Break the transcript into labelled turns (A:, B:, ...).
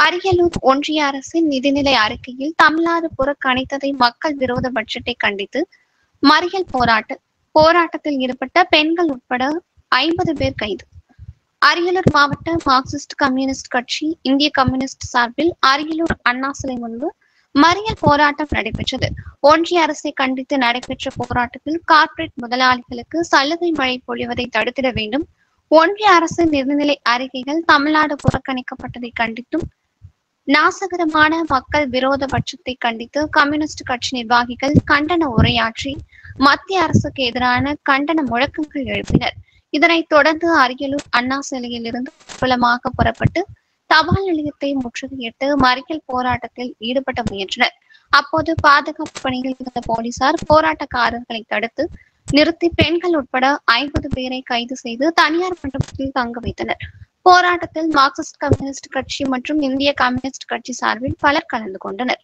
A: அரியலூர் ஒன்றிய அரசின் நிதிநிலை அறிக்கையில் தமிழ்நாடு புறக்கணித்ததை மக்கள் விரோத பட்ஜெட்டை கண்டித்து மறியல் போராட்டத்தில் ஈடுபட்ட பெண்கள் உட்பட 50 பேர் கைது. அரியலூர் மாவட்ட மார்க்சிஸ்ட் கம்யூனிஸ்ட் கட்சி இந்திய கம்யூனிஸ்ட் சார்பில் அரியலூர் அண்ணா சிலை முன்பு மறியல் போராட்டம் நடைபெற்றது. ஒன்றிய அரசை கண்டித்து நடைபெற்ற போராட்டத்தில் கார்ப்பரேட் முதலாளிகளுக்கு சலுகை மழை பொழிவதை தடுத்திட வேண்டும், ஒன்றிய அரசின் நிதிநிலை அறிக்கைகள் தமிழ்நாடு புறக்கணிக்கப்பட்டதை கண்டித்தும், நாசகரமான மக்கள் விரோத பட்ஜெட்டை கண்டித்து கம்யூனிஸ்ட் கட்சி நிர்வாகிகள் கண்டன உரையாற்றி மத்திய அரசுக்கு எதிரான கண்டன முழக்கங்கள் எழுப்பினர். இதனைத் தொடர்ந்து அரியலூர் அண்ணா சிலையில் இருந்து ஊர்வலமாக புறப்பட்டு தபால் நிலையத்தை முற்றுகையிட்டு மறியல் போராட்டத்தில் ஈடுபட முயன்றனர். அப்போது பாதுகாப்பு பணியில் இருந்த போலீசார் போராட்டக்காரர்களை தடுத்து நிறுத்தி பெண்கள் உட்பட 50 பேரை கைது செய்து தனியார் மண்டபத்தில் தங்க வைத்தனர். போராட்டத்தில் மார்க்சிஸ்ட் கம்யூனிஸ்ட் கட்சி மற்றும் இந்திய கம்யூனிஸ்ட் கட்சி சார்பில் பலர் கலந்து கொண்டனர்.